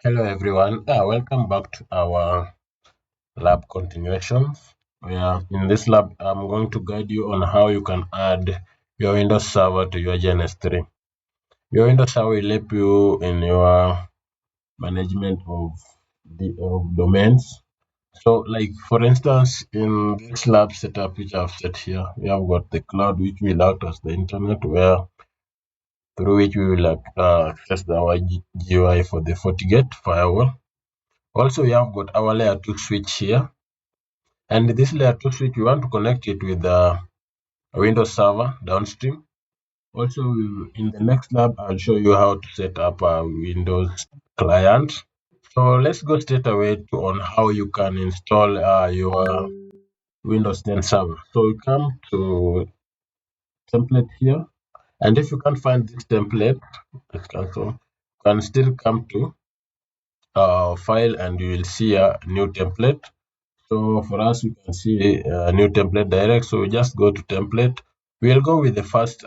Hello everyone, welcome back to our lab continuations. In this lab, I'm going to guide you on how you can add your Windows Server to your GNS3. Your Windows Server will help you in your management of domains. So, like for instance, in this lab setup which I've set here, we have got the cloud which will act as the internet, where through which we will access our GUI for the FortiGate firewall. Also, we have got our layer 2 switch here, and this layer 2 switch, we want to connect it with the Windows Server downstream. Also, in the next lab, I'll show you how to set up a Windows client. So let's go straight away on how you can install your Windows 10 server. So we come to template here, and if you can't find this template, let's cancel. You can still come to file, and you will see a new template. So for us, we can see a new template direct. So we just go to template. We'll go with the first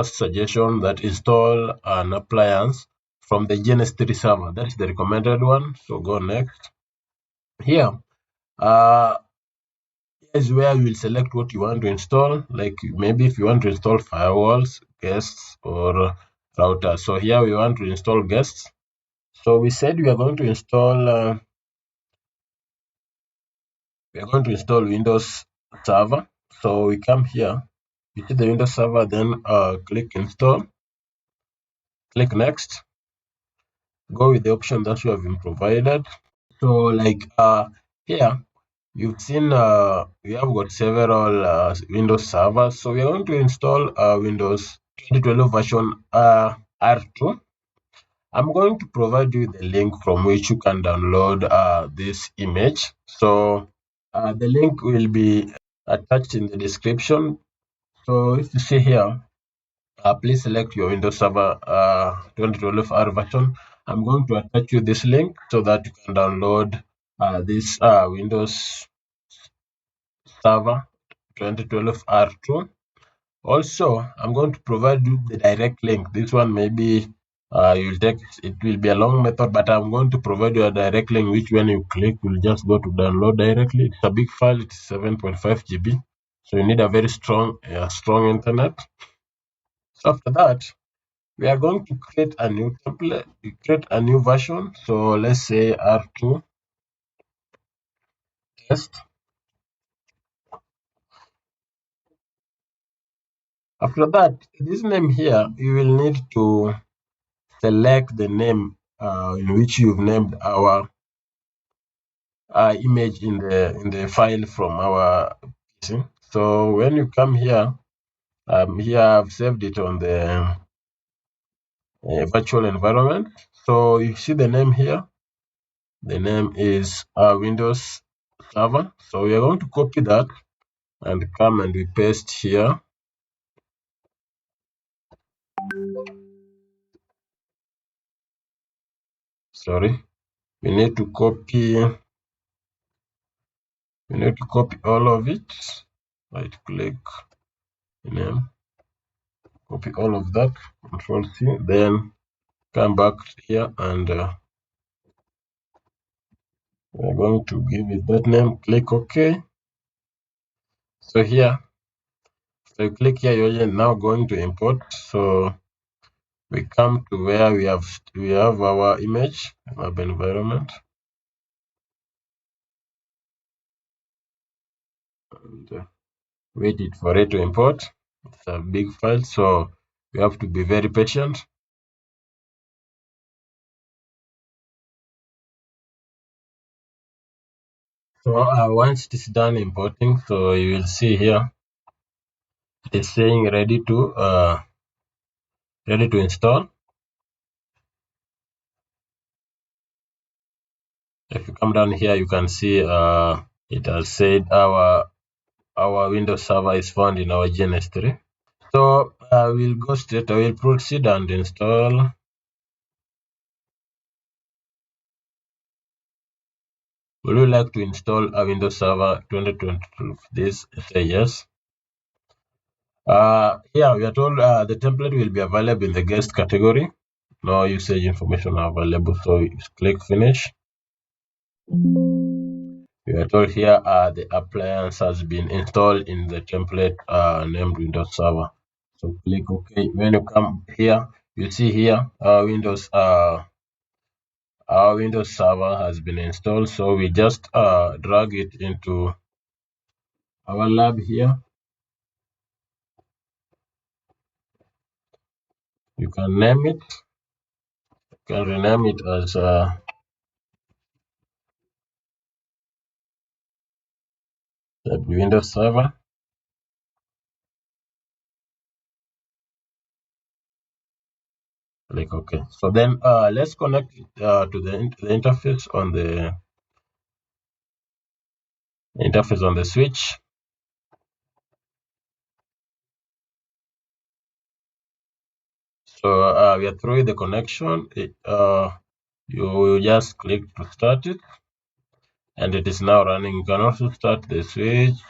suggestion, that install an appliance from the GNS3 server. That is the recommended one. So go next. Here, uh, is where you will select what you want to install. Like maybe if you want to install firewalls, guests, or routers. So here we want to install guests. So we said we are going to install. We are going to install Windows Server. So we come here, you see the Windows Server, then click install, click next, go with the option that you have been provided. So like here, you've seen we have got several Windows servers. So we are going to install Windows 2012 version R2. I'm going to provide you the link from which you can download this image. So the link will be attached in the description. So if you see here, please select your Windows Server 2012 R version. I'm going to attach you this link so that you can download this Windows Server 2012 R2. Also, I'm going to provide you the direct link. This one maybe you'll take, it will be a long method, but I'm going to provide you a direct link, which when you click, you'll just go to download directly. It's a big file, it's 7.5 GB. So you need a very strong internet. So after that, we are going to create a new template, create a new version. So let's say R2 test. After that, this name here, you will need to select the name in which you've named our image in the file from our PC. So when you come here, here I've saved it on the virtual environment. So you see the name here. The name is Windows Server. So we are going to copy that and come and we paste here. Sorry, we need to copy all of it. Right click, name, copy all of that, control C, then come back here, and we're going to give it that name, click OK. So here, so you click here, you're now going to import. So we come to where we have our image, web environment, and wait it for it to import. It's a big file, so you have to be very patient. So once it is done importing, so you will see here it is saying ready to install. If you come down here, you can see it has said our Windows server is found in our GNS3. So we'll go straight away, proceed and install. Would you like to install a Windows Server 2022? This say yes. Here we are told the template will be available in the guest category. no usage information available. So you click finish. We are told here the appliance has been installed in the template named Windows Server. So click OK. When you come here, you see here our Windows Server has been installed. So we just drag it into our lab here. You can name it. You can rename it as the Windows Server. Click OK. So then let's connect it to the interface on the switch. So we are through the connection. You just click to start it, and it is now running. You can also start the switch,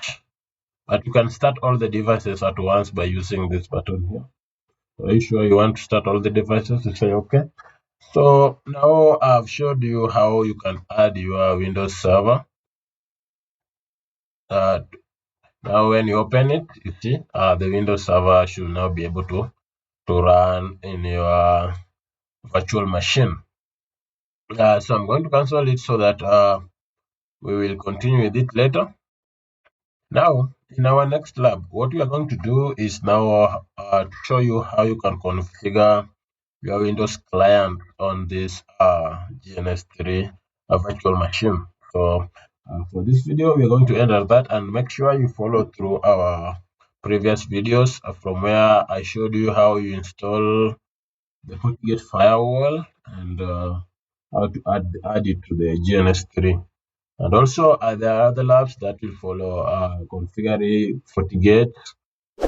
but you can start all the devices at once by using this button here. Are you sure you want to start all the devices? You say OK. So now I've showed you how you can add your Windows Server. Uh, Now when you open it, you see the Windows Server should now be able to run in your virtual machine. So I'm going to cancel it so that we will continue with it later. Now, in our next lab, what we are going to do is now to show you how you can configure your Windows client on this GNS3 virtual machine. So for this video, we are going to end at that, and make sure you follow through our previous videos from where I showed you how you install the FortiGate firewall and how to add it to the GNS3. And also, there are other labs that will follow configuring FortiGate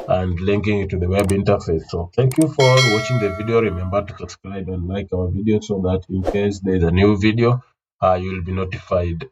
and linking it to the web interface. So thank you for watching the video. Remember to subscribe and like our video so that in case there is a new video, you will be notified.